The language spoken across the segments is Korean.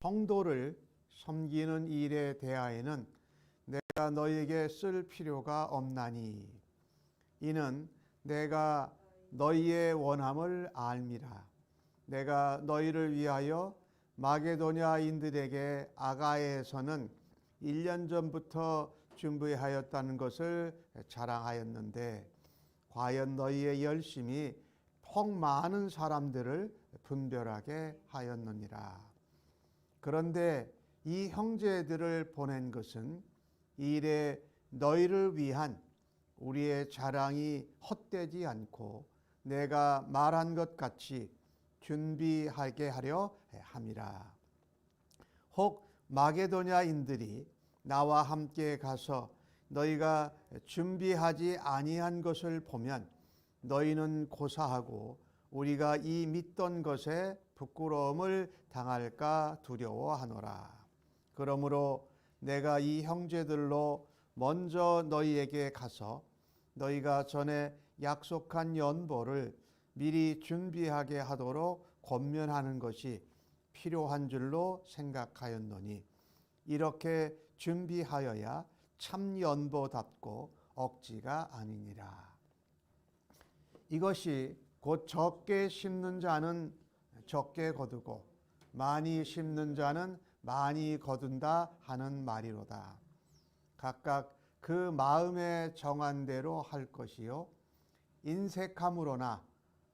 성도를 섬기는 일에 대하여는 내가 너희에게 쓸 필요가 없나니 이는 내가 너희의 원함을 알미라. 내가 너희를 위하여 마게도냐인들에게 아가야에서는 1년 전부터 준비하였다는 것을 자랑하였는데 과연 너희의 열심이 혹 많은 사람들을 분별하게 하였느니라. 그런데 이 형제들을 보낸 것은 이 일에 너희를 위한 우리의 자랑이 헛되지 않고 내가 말한 것 같이 준비하게 하려 함이라. 혹 마게도냐인들이 나와 함께 가서 너희가 준비하지 아니한 것을 보면 너희는 고사하고 우리가 이 믿던 것에 부끄러움을 당할까 두려워하노라. 그러므로 내가 이 형제들로 먼저 너희에게 가서 너희가 전에 약속한 연보를 미리 준비하게 하도록 권면하는 것이 필요한 줄로 생각하였노니 이렇게 준비하여야 참 연보답고 억지가 아니니라. 이것이 곧 적게 심는 자는 적게 거두고 많이 심는 자는 많이 거둔다 하는 말이로다. 각각 그 마음에 정한 대로 할 것이요 인색함으로나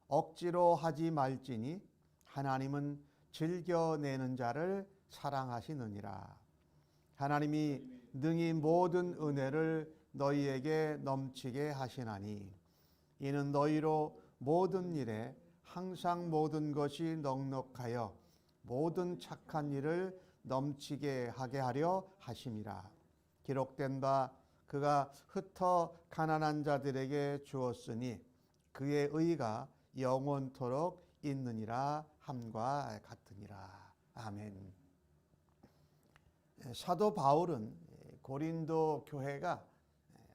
억지로 하지 말지니 하나님은 즐겨내는 자를 사랑하시느니라. 하나님이 능히 모든 은혜를 너희에게 넘치게 하시나니 이는 너희로 모든 일에 항상 모든 것이 넉넉하여 모든 착한 일을 넘치게 하게 하려 하심이라. 기록된 바 그가 흩어 가난한 자들에게 주었으니 그의 의가 영원토록 있느니라 함과 같으니라. 아멘. 사도 바울은 고린도 교회가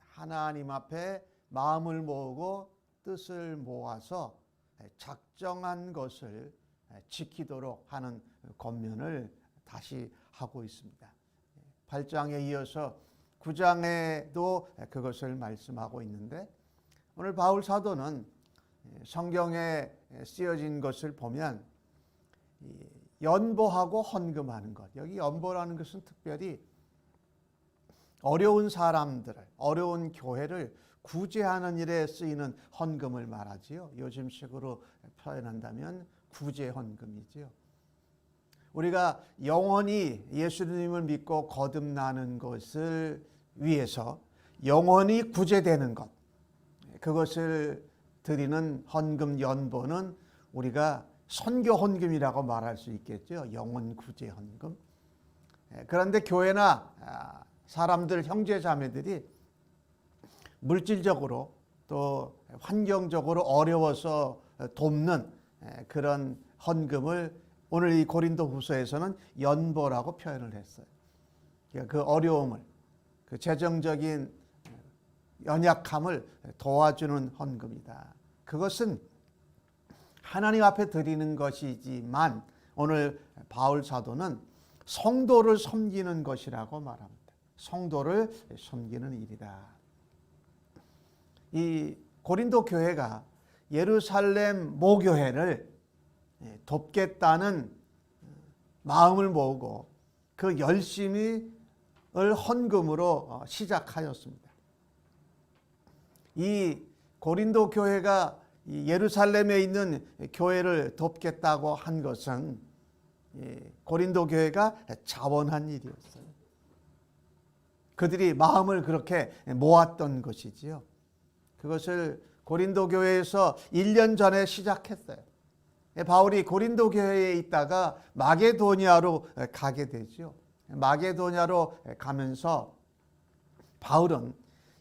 하나님 앞에 마음을 모으고 뜻을 모아서 작정한 것을 지키도록 하는 권면을 다시 하고 있습니다. 8장에 이어서 9장에도 그것을 말씀하고 있는데 오늘 바울 사도는 성경에 쓰여진 것을 보면 연보하고 헌금하는 것, 여기 연보라는 것은 특별히 어려운 사람들을, 어려운 교회를 구제하는 일에 쓰이는 헌금을 말하지요. 요즘식으로 표현한다면 구제 헌금이지요. 우리가 영원히 예수님을 믿고 거듭나는 것을 위해서 영원히 구제되는 것, 그것을 드리는 헌금 연보는 우리가 선교 헌금이라고 말할 수 있겠죠. 영원 구제 헌금. 그런데 교회나 사람들, 형제 자매들이 물질적으로 또 환경적으로 어려워서 돕는 그런 헌금을 오늘 이 고린도 후서에서는 연보라고 표현을 했어요. 그 어려움을, 그 재정적인 연약함을 도와주는 헌금이다. 그것은 하나님 앞에 드리는 것이지만 오늘 바울 사도는 성도를 섬기는 것이라고 말합니다. 성도를 섬기는 일이다. 이 고린도 교회가 예루살렘 모교회를 돕겠다는 마음을 모으고 그 열심을 헌금으로 시작하였습니다. 이 고린도 교회가 예루살렘에 있는 교회를 돕겠다고 한 것은 고린도 교회가 자원한 일이었어요. 그들이 마음을 그렇게 모았던 것이지요. 그것을 고린도 교회에서 1년 전에 시작했어요. 바울이 고린도 교회에 있다가 마게도니아로 가게 되죠. 마게도니아로 가면서 바울은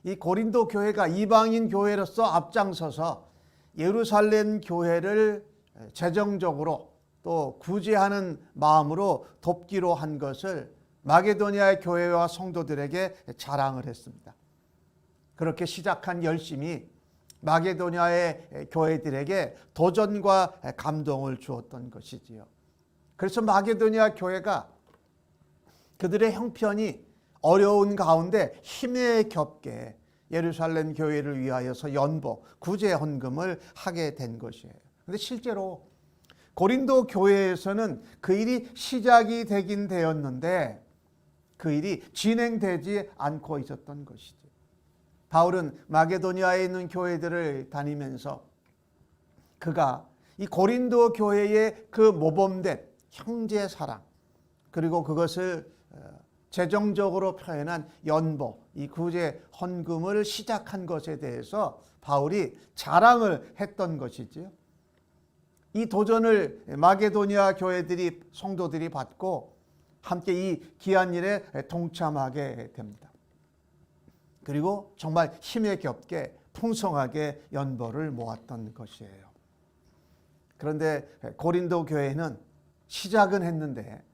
이 고린도 교회가 이방인 교회로서 앞장서서 예루살렘 교회를 재정적으로 또 구제하는 마음으로 돕기로 한 것을 마게도니아의 교회와 성도들에게 자랑을 했습니다. 그렇게 시작한 열심이 마게도니아의 교회들에게 도전과 감동을 주었던 것이지요. 그래서 마게도니아 교회가 그들의 형편이 어려운 가운데 힘에 겹게 예루살렘 교회를 위하여서 연보, 구제 헌금을 하게 된 것이에요. 그런데 실제로 고린도 교회에서는 그 일이 시작이 되긴 되었는데 그 일이 진행되지 않고 있었던 것이죠. 바울은 마게도니아에 있는 교회들을 다니면서 그가 이 고린도 교회의 그 모범된 형제 사랑, 그리고 그것을 재정적으로 표현한 연보, 이 구제 헌금을 시작한 것에 대해서 바울이 자랑을 했던 것이지요. 이 도전을 마게도니아 교회들이, 성도들이 받고 함께 이 귀한 일에 동참하게 됩니다. 그리고 정말 힘에 겹게 풍성하게 연보를 모았던 것이에요. 그런데 고린도 교회는 시작은 했는데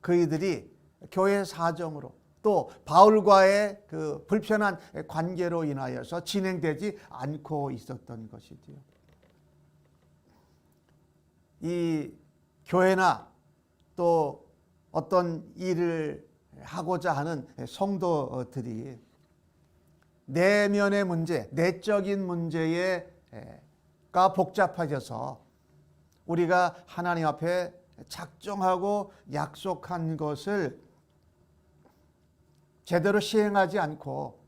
그이들이 교회 사정으로 또 바울과의 그 불편한 관계로 인하여서 진행되지 않고 있었던 것이지요. 이 교회나 또 어떤 일을 하고자 하는 성도들이 내면의 문제, 내적인 문제가 복잡해져서 우리가 하나님 앞에 작정하고 약속한 것을 제대로 시행하지 않고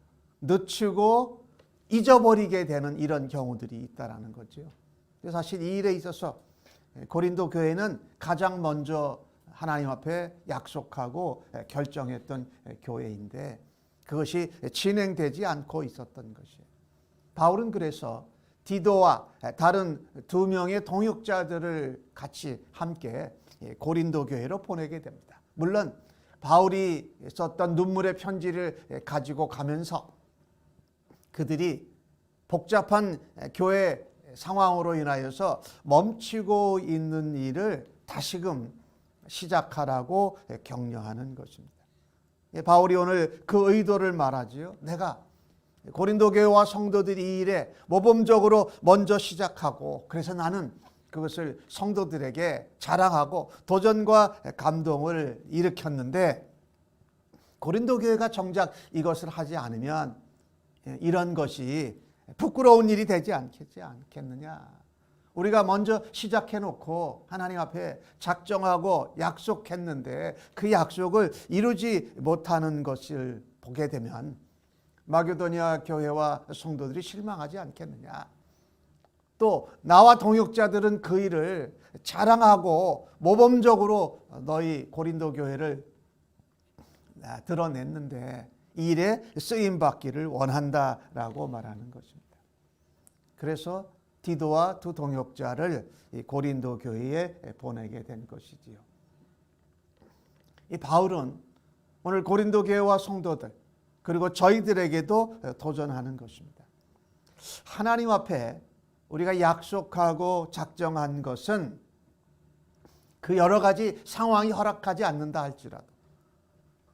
늦추고 잊어버리게 되는 이런 경우들이 있다라는 거죠. 사실 이 일에 있어서 고린도 교회는 가장 먼저 하나님 앞에 약속하고 결정했던 교회인데 그것이 진행되지 않고 있었던 것이에요. 바울은 그래서 디도와 다른 2명의 동역자들을 같이 함께 고린도 교회로 보내게 됩니다. 물론 바울이 썼던 눈물의 편지를 가지고 가면서 그들이 복잡한 교회 상황으로 인하여서 멈추고 있는 일을 다시금 시작하라고 격려하는 것입니다. 바울이 오늘 그 의도를 말하지요. 내가 고린도 교회와 성도들이 이 일에 모범적으로 먼저 시작하고 그래서 나는 그것을 성도들에게 자랑하고 도전과 감동을 일으켰는데 고린도 교회가 정작 이것을 하지 않으면 이런 것이 부끄러운 일이 되지 않겠느냐. 우리가 먼저 시작해놓고 하나님 앞에 작정하고 약속했는데 그 약속을 이루지 못하는 것을 보게 되면 마게도니아 교회와 성도들이 실망하지 않겠느냐. 또 나와 동역자들은 그 일을 자랑하고 모범적으로 너희 고린도 교회를 드러냈는데 이 일에 쓰임받기를 원한다라고 말하는 것입니다. 그래서 디도와 2 동역자를 고린도 교회에 보내게 된 것이지요. 이 바울은 오늘 고린도 교회와 성도들 그리고 저희들에게도 도전하는 것입니다. 하나님 앞에 우리가 약속하고 작정한 것은 그 여러 가지 상황이 허락하지 않는다 할지라도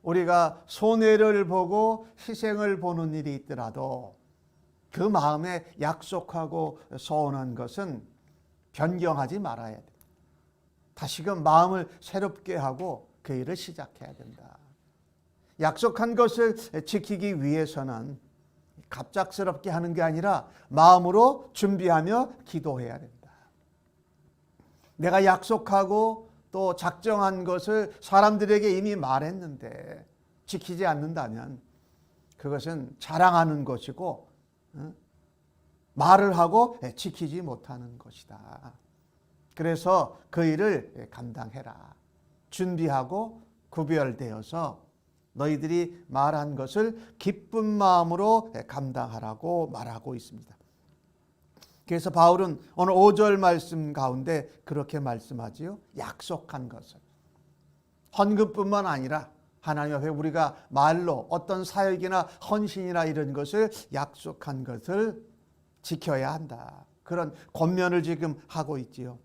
우리가 손해를 보고 희생을 보는 일이 있더라도 그 마음에 약속하고 소원한 것은 변경하지 말아야 돼. 다시금 마음을 새롭게 하고 그 일을 시작해야 된다. 약속한 것을 지키기 위해서는 갑작스럽게 하는 게 아니라 마음으로 준비하며 기도해야 된다. 내가 약속하고 또 작정한 것을 사람들에게 이미 말했는데 지키지 않는다면 그것은 자랑하는 것이고 말을 하고 지키지 못하는 것이다. 그래서 그 일을 감당해라. 준비하고 구별되어서 너희들이 말한 것을 기쁜 마음으로 감당하라고 말하고 있습니다. 그래서 바울은 오늘 5절 말씀 가운데 그렇게 말씀하지요. 약속한 것을. 헌금뿐만 아니라 하나님 앞에 우리가 말로 어떤 사역이나 헌신이나 이런 것을 약속한 것을 지켜야 한다. 그런 권면을 지금 하고 있지요.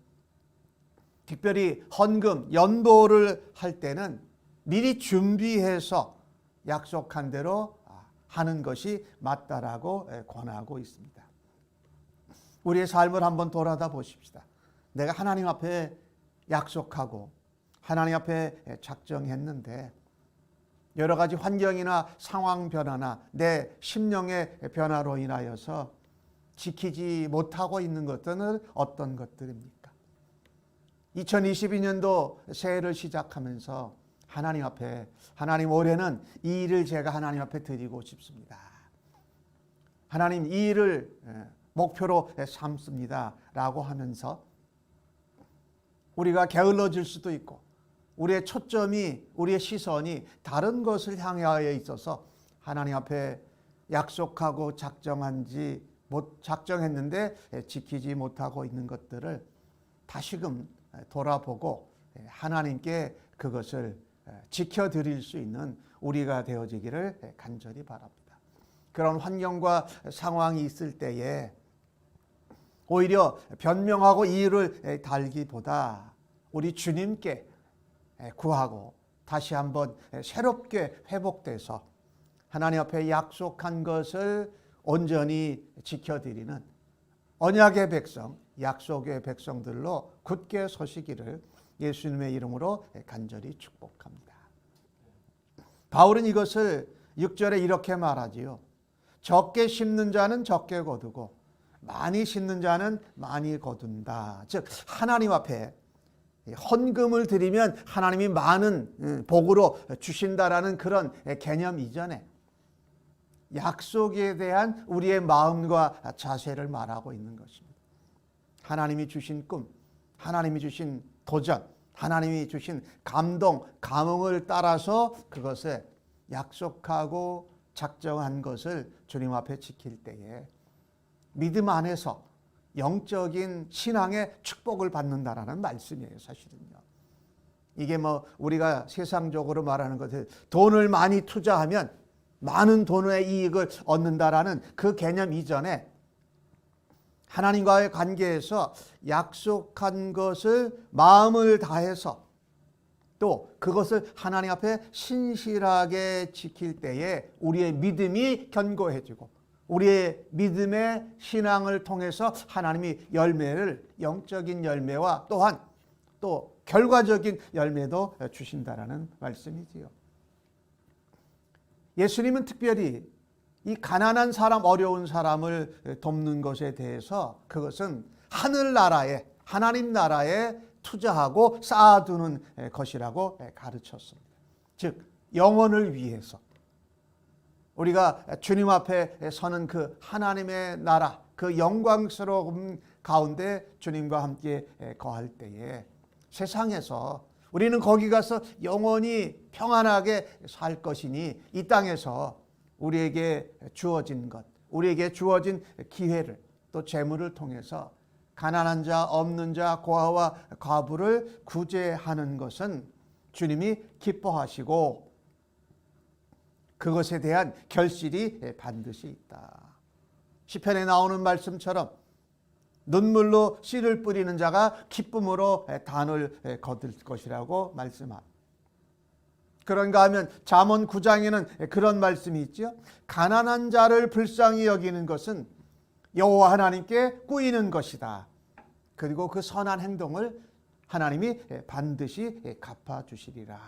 특별히 헌금, 연보를 할 때는 미리 준비해서 약속한 대로 하는 것이 맞다라고 권하고 있습니다. 우리의 삶을 한번 돌아다 보십시다. 내가 하나님 앞에 약속하고 하나님 앞에 작정했는데 여러 가지 환경이나 상황 변화나 내 심령의 변화로 인하여서 지키지 못하고 있는 것들은 어떤 것들입니까? 2022년도 새해를 시작하면서 하나님 앞에, 하나님, 올해는 이 일을 제가 하나님 앞에 드리고 싶습니다. 하나님, 이 일을 목표로 삼습니다 라고 하면서 우리가 게을러질 수도 있고 우리의 초점이, 우리의 시선이 다른 것을 향하여 있어서 하나님 앞에 약속하고 작정했는데 지키지 못하고 있는 것들을 다시금 돌아보고 하나님께 그것을 지켜드릴 수 있는 우리가 되어지기를 간절히 바랍니다. 그런 환경과 상황이 있을 때에 오히려 변명하고 이유를 달기보다 우리 주님께 구하고 다시 한번 새롭게 회복돼서 하나님 앞에 약속한 것을 온전히 지켜드리는 언약의 백성, 약속의 백성들로 굳게 서시기를 예수님의 이름으로 간절히 축복합니다. 바울은 이것을 6절에 이렇게 말하지요. 적게 심는 자는 적게 거두고 많이 심는 자는 많이 거둔다. 즉 하나님 앞에 헌금을 드리면 하나님이 많은 복으로 주신다라는 그런 개념 이전에 약속에 대한 우리의 마음과 자세를 말하고 있는 것입니다. 하나님이 주신 꿈, 하나님이 주신 도전, 하나님이 주신 감동, 감흥을 따라서 그것에 약속하고 작정한 것을 주님 앞에 지킬 때에 믿음 안에서 영적인 신앙의 축복을 받는다라는 말씀이에요, 사실은요. 이게 우리가 세상적으로 말하는 것을 돈을 많이 투자하면 많은 돈의 이익을 얻는다라는 그 개념 이전에 하나님과의 관계에서 약속한 것을 마음을 다해서 또 그것을 하나님 앞에 신실하게 지킬 때에 우리의 믿음이 견고해지고 우리의 믿음의 신앙을 통해서 하나님이 열매를, 영적인 열매와 또한 또 결과적인 열매도 주신다라는 말씀이지요. 예수님은 특별히 이 가난한 사람, 어려운 사람을 돕는 것에 대해서 그것은 하늘나라에, 하나님 나라에 투자하고 쌓아두는 것이라고 가르쳤습니다. 즉 영혼을 위해서 우리가 주님 앞에 서는 그 하나님의 나라, 그 영광스러움 가운데 주님과 함께 거할 때에 세상에서 우리는 거기 가서 영원히 평안하게 살 것이니 이 땅에서 우리에게 주어진 것, 우리에게 주어진 기회를 또 재물을 통해서 가난한 자, 없는 자, 고아와 과부를 구제하는 것은 주님이 기뻐하시고 그것에 대한 결실이 반드시 있다. 시편에 나오는 말씀처럼 눈물로 씨를 뿌리는 자가 기쁨으로 단을 거둘 것이라고 말씀합니다. 그런가 하면 잠언 9장에는 그런 말씀이 있죠. 가난한 자를 불쌍히 여기는 것은 여호와 하나님께 꾸이는 것이다. 그리고 그 선한 행동을 하나님이 반드시 갚아주시리라.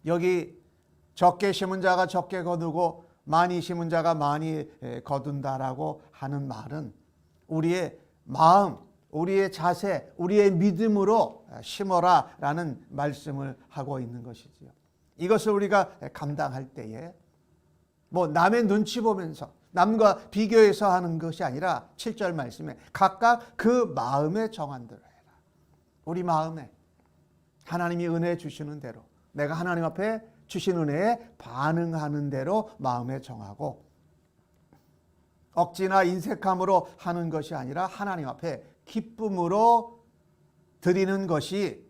여기 적게 심은 자가 적게 거두고 많이 심은 자가 많이 거둔다라고 하는 말은 우리의 마음, 우리의 자세, 우리의 믿음으로 심어라라는 말씀을 하고 있는 것이지요. 이것을 우리가 감당할 때에 남의 눈치 보면서 남과 비교해서 하는 것이 아니라 7절 말씀에 각각 그 마음에 정한 대로 해라. 우리 마음에 하나님이 은혜 주시는 대로 내가 하나님 앞에 주신 은혜에 반응하는 대로 마음에 정하고 억지나 인색함으로 하는 것이 아니라 하나님 앞에 기쁨으로 드리는 것이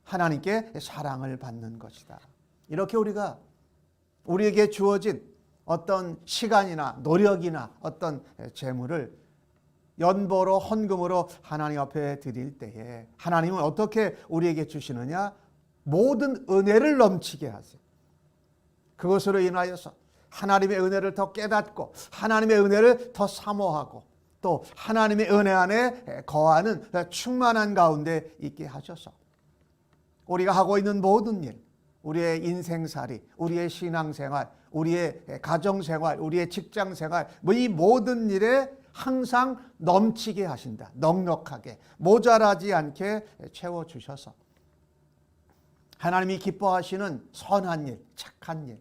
하나님께 사랑을 받는 것이다. 이렇게 우리가 우리에게 주어진 어떤 시간이나 노력이나 어떤 재물을 연보로 헌금으로 하나님 앞에 드릴 때에 하나님은 어떻게 우리에게 주시느냐? 모든 은혜를 넘치게 하세요. 그것으로 인하여서 하나님의 은혜를 더 깨닫고 하나님의 은혜를 더 사모하고 또 하나님의 은혜 안에 거하는 충만한 가운데 있게 하셔서 우리가 하고 있는 모든 일, 우리의 인생살이, 우리의 신앙생활, 우리의 가정생활, 우리의 직장생활, 이 모든 일에 항상 넘치게 하신다. 넉넉하게, 모자라지 않게 채워주셔서 하나님이 기뻐하시는 선한 일, 착한 일,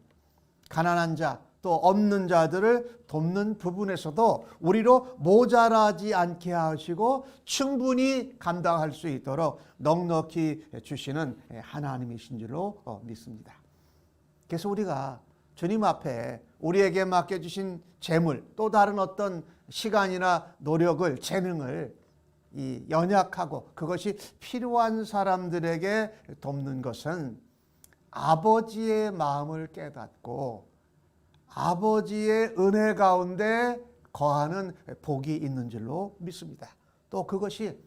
가난한 자, 또 없는 자들을 돕는 부분에서도 우리로 모자라지 않게 하시고 충분히 감당할 수 있도록 넉넉히 주시는 하나님이신 줄로 믿습니다. 그래서 우리가 주님 앞에 우리에게 맡겨주신 재물, 또 다른 어떤 시간이나 노력을, 재능을 이 연약하고 그것이 필요한 사람들에게 돕는 것은 아버지의 마음을 깨닫고 아버지의 은혜 가운데 거하는 복이 있는 줄로 믿습니다. 또 그것이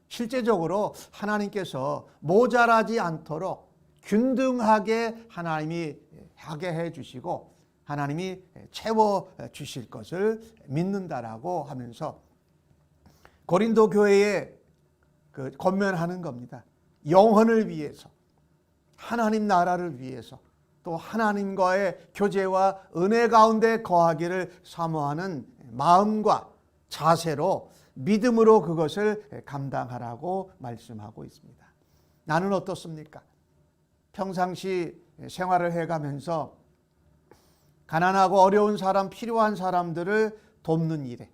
실제적으로 하나님께서 모자라지 않도록 균등하게 하나님이 하게 해주시고 하나님이 채워주실 것을 믿는다라고 하면서 고린도 교회에 권면하는 겁니다. 영혼을 위해서, 하나님 나라를 위해서, 또 하나님과의 교제와 은혜 가운데 거하기를 사모하는 마음과 자세로 믿음으로 그것을 감당하라고 말씀하고 있습니다. 나는 어떻습니까? 평상시 생활을 해가면서 가난하고 어려운 사람, 필요한 사람들을 돕는 일에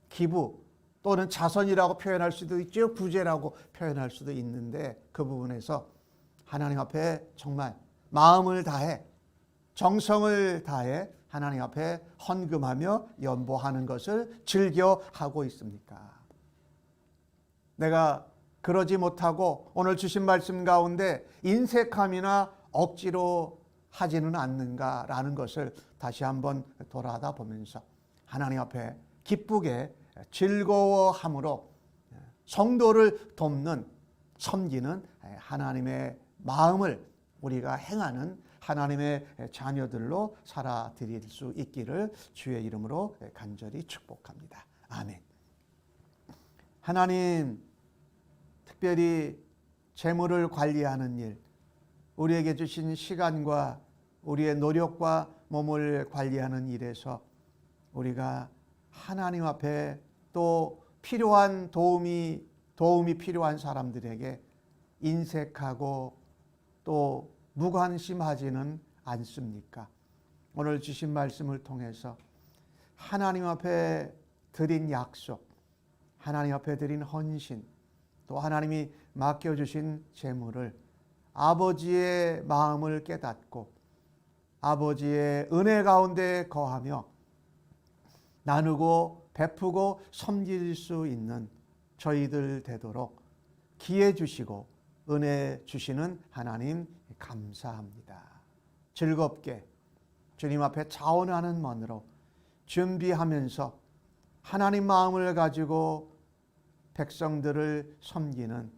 기부 또는 자선이라고 표현할 수도 있죠. 구제라고 표현할 수도 있는데 그 부분에서 하나님 앞에 정말 마음을 다해 정성을 다해 하나님 앞에 헌금하며 연보하는 것을 즐겨 하고 있습니까? 내가 그러지 못하고 오늘 주신 말씀 가운데 인색함이나 억지로 하지는 않는가라는 것을 다시 한번 돌아다 보면서 하나님 앞에 기쁘게 즐거워함으로 성도를 돕는, 섬기는 하나님의 마음을 우리가 행하는 하나님의 자녀들로 살아드릴 수 있기를 주의 이름으로 간절히 축복합니다. 아멘. 하나님, 특별히 재물을 관리하는 일, 우리에게 주신 시간과 우리의 노력과 몸을 관리하는 일에서 우리가 하나님 앞에 또 필요한 도움이 필요한 사람들에게 인색하고 또 무관심하지는 않습니까? 오늘 주신 말씀을 통해서 하나님 앞에 드린 약속, 하나님 앞에 드린 헌신, 또 하나님이 맡겨주신 재물을 아버지의 마음을 깨닫고 아버지의 은혜 가운데 거하며 나누고 베푸고 섬길 수 있는 저희들 되도록 기회 주시고 은혜 주시는 하나님 감사합니다. 즐겁게 주님 앞에 자원하는 मन으로 준비하면서 하나님 마음을 가지고 백성들을 섬기는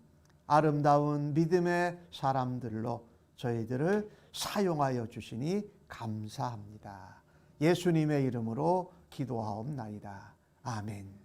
아름다운 믿음의 사람들로 저희들을 사용하여 주시니 감사합니다. 예수님의 이름으로 기도하옵나이다. 아멘.